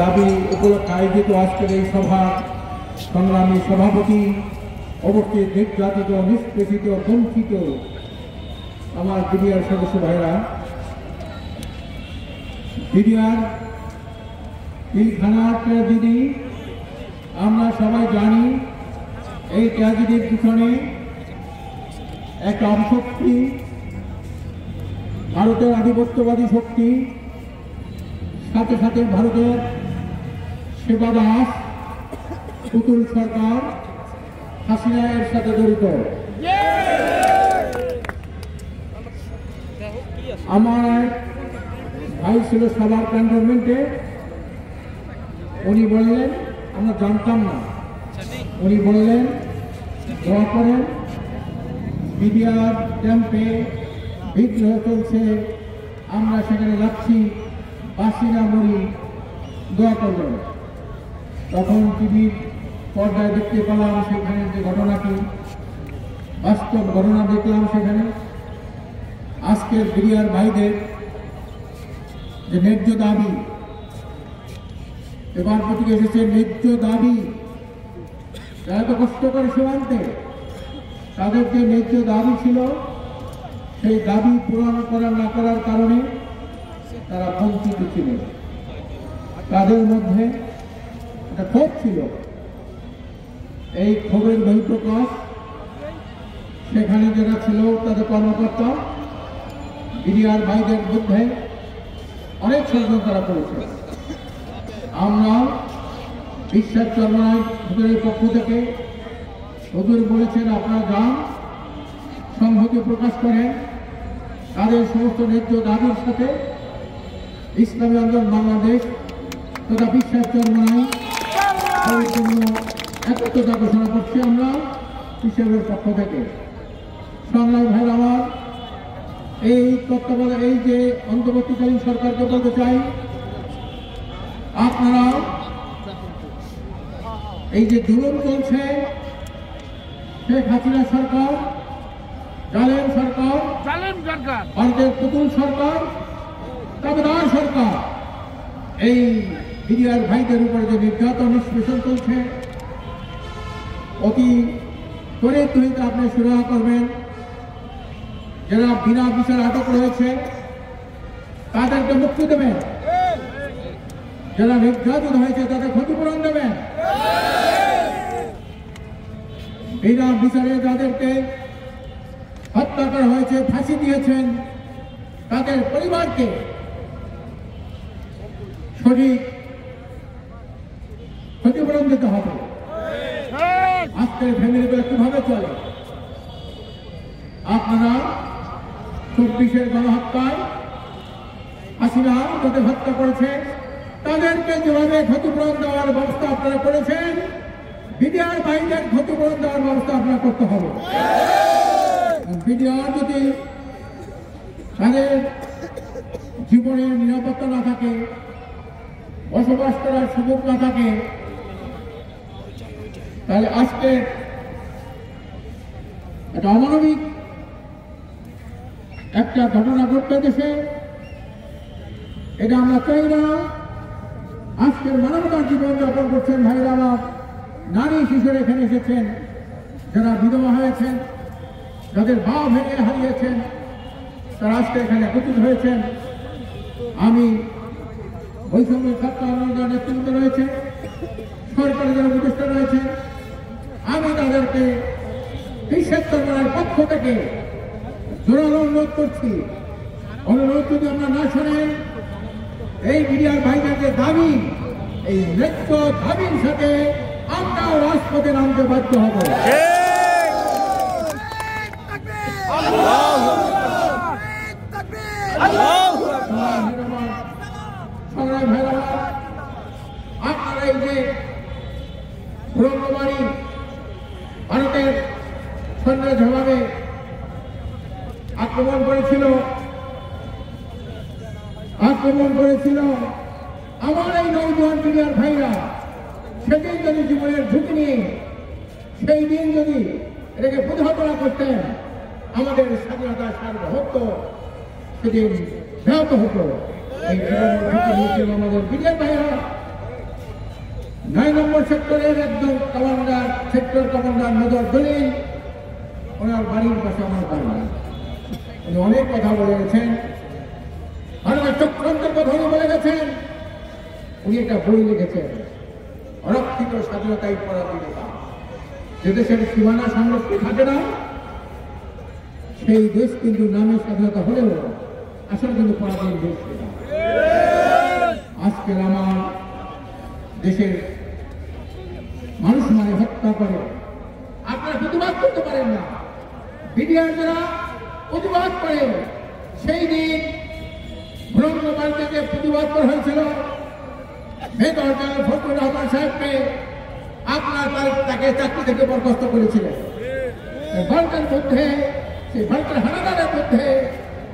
দাবি উপলক্ষে আয়োজিত আজকের এই সভা সংগ্রামী সভাপতি, অবশ্যই নির্যাতিত, নিষ্পেষিত, বঞ্চিত আমার বিডিআর সদস্য ভাইরা, বিডিআর পিলখানার ট্র্যাজেডি আমরা সবাই জানি। এই ট্র্যাজেডির পিছনে একটা অপশক্তি, ভারতের আধিপত্যবাদী শক্তি, সাথে সাথে ভারতের সেবাদাস পুতুল সরকার হাসিনা এর সাথে জড়িত। আমার ভাই ছিল সবার ক্যান্টনমেন্টে, উনি বললেন, আমরা জানতাম না, উনি বললেন দোয়া করেন, বিডিআর ক্যাম্পে বিদ্রোহ চলছে, আমরা সেখানে যাচ্ছি, বাসি না মরি, দোয়া করলেন। তখন টিভির পর্দায় দেখতে পেলাম সেখানে যে ঘটনাটি, বাস্তব ঘটনা দেখলাম সেখানে। আজকের বিডিআর ভাইদের যে ন্যায্য দাবি, এবার প্রতীক এসেছে ন্যায্য দাবি, যারা তো কষ্ট করে সীমান্তে, তাদের যে ন্যায্য দাবি ছিল, সেই দাবি পূরণ করা না করার কারণে তারা বঞ্চিত ছিল। তাদের মধ্যে একটা ক্ষোভ ছিল, এই ক্ষোভের বহিঃপ্রকাশ সেখানে যারা ছিল তাদের কর্মকর্তা বিডিআর ভাইদের মধ্যে অনেক ষড়যন্ত্র তারা করেছে। আমরা বিশ্বাস চর্মায় হুজুরের পক্ষ থেকে হুজুর বলেছেন আপনারা যান, সংহতি প্রকাশ করেন, তাদের সমস্ত ন্যায্য দাবির সাথে ইসলামী আন্দোলন বাংলাদেশ তথা বিশ্বাস চর্মায় পরিপূর্ণ একত্রতা ঘোষণা করছি আমরা হিসেবের পক্ষ থেকে। সংগ্রামী ভাই আমার, এই তত্ত্বাবধায়ক এই যে অন্তর্বর্তীকালীন সরকারকে বলতে চাই, আপনারা এই যে জুলুম চলছে, শেখ হাসিনা সরকার, জালেম সরকার, ভারতের পুতুল সরকার, তাবেদার সরকার, এই বিডিআর ভাইদের উপরে যে নির্যাতন নিষ্পেষণ চলছে, অতি ত্বরিত আপনি সুরাহা করবেন। যারা বিনা বিচারে আটক রয়েছে তাদেরকে মুক্তি দেবেন, যারা নির্যাতিত হয়েছে তাদের ক্ষতিপূরণ দেবেন, বিনা বিচারে যাদেরকে হত্যা করা হয়েছে, ফাঁসি দিয়েছেন, তাদের পরিবারকে সঠিক ক্ষতিপূরণ দিতে হবে। আজকের ফ্যামিলিগুলো কিভাবে চলে? আপনারা 24-এর গণহত্যায় হাসিনা যাদের হত্যা করেছে তাদেরকে যেভাবে ক্ষতিপূরণ দেওয়ার ব্যবস্থা আপনারা করেছেন, বিডিআর ভাইদের ক্ষতিপূরণ দেওয়ার ব্যবস্থা আপনারা করতে হবে। বিডিআর যদি তাদের জীবনের নিরাপত্তা না থাকে, বসবাস করার সুযোগ না থাকে, তাহলে আজকে একটা অমানবিক একটা ঘটনা ঘটতে দেশে, এটা আমরা চাই না। আজকের মানবতার জীবন যাপন করছেন ভাইরা আমার, নারী শিশুরা এখানে এসেছেন, যারা বিধবা হয়েছেন, যাদের ভাব ভেঙে হারিয়েছেন, তারা আজকে এখানে একত্রিত হয়েছেন। আমি বৈষম্য ছাত্র আন্দোলনের নেতৃত্ব রয়েছে, সরকারের যারা উপদেষ্টা রয়েছে, আমি তাদেরকে বিশ্বাস চর্মার পক্ষ থেকে জোরালো অনুরোধ করছি, অনুরোধ যদি আমরা না শোনেন, এই বিডিআর ভাইদের যে দাবি, এই ন্যায্য দাবির সাথে আমরা রাজপথে নামতে বাধ্য হব। আপনারা এই যে ব্রহ্মবাড়ি ভারতের সৈন্য জবাবে আক্রমণ করেছিল, আমার এই নৌজওয়ান বিডিআর ভাইরা সেদিন যদি জীবনের ঝুঁকি নিয়ে সেই দিন যদি এটাকে প্রতিহত না করতেন, আমাদের স্বাধীনতা সার্বভৌমত্ব সেদিন ব্যাহত হতো। এই জীবনের ঝুঁকি নিয়েছিল আমাদের বিডিআর ভাইরা, 9 নম্বর সেক্টরের একজন কমান্ডার, সেক্টর কমান্ডার মেজর দলিল, ওনার বাড়ির পাশে আমার বাড়ি। উনি অনেক কথা বলে গেছেন, ভারতের চক্রান্তের কথা উনি বলে গেছেন। উনি একটা বই লিখেছেন, অরক্ষিত স্বাধীনতাই পরাধীনতা। যে দেশের সীমানা সংরক্ষিত থাকে না, সেই দেশ কিন্তু নামে স্বাধীনতা হলেও আসলে কিন্তু পরাধীন দেশ। আজকের আমার দেশের মানুষ মানে হত্যা করে, আপনারা প্রতিবাদ করতে পারেন না। বিডিআর যারা প্রতিবাদ করে, সেই দিন ভ্রমণ বাড়িতে প্রতিবাদ করা হয়েছিল মেজর জেনারেল ফখরুল রহমান সাহেবকে, আপনার তাকে চাকরি থেকে বরখাস্ত করেছিলেন। ভারতের মধ্যে, সেই ভারতের হানাদারের মধ্যে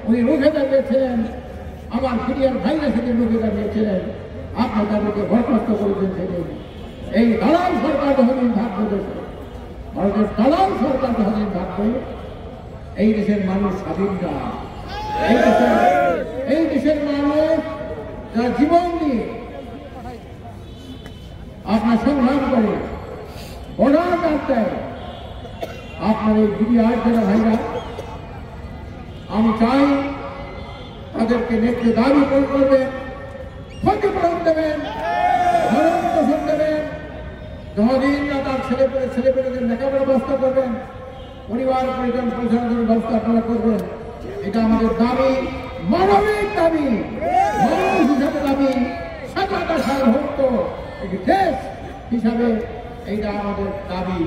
উনি রুখে দাঁড়িয়েছিলেন, আমার বিডিআর ভাইরা সেদিন রুখে দাঁড়িয়েছিলেন, আপনার তাদেরকে বরখাস্ত করেছেন। সেদিন এই দালাল সরকার যখন থাকবে দেশে, ভারতের দালাল সরকার যখন থাকবে, এই দেশের মানুষ স্বাধীন না। এই দেশের মানুষ যারা জীবন দিয়ে আপনার সংগ্রাম করে বর্ডার কাটতে, আপনার এই বিডিআর যারা ভাইরা, আমি চাই তাদেরকে ন্যায্য দাবি পূরণ করবেন, ক্ষতিপূরণ দেবেন, ভরণ পোষণ দেবেন, যতদিন না তার ছেলেপেলেদের লেখাপড়ার ব্যবস্থা করবেন, পরিবার পরিজন পরিচালনার ব্যবস্থা আপনারা করবেন। এটা আমাদের দাবি, মানবিক দাবি, মানুষ হিসাবে দাবি, স্বাধীনতা সার্বভৌমত্ব, একটি দেশ হিসাবে এইটা আমাদের দাবি।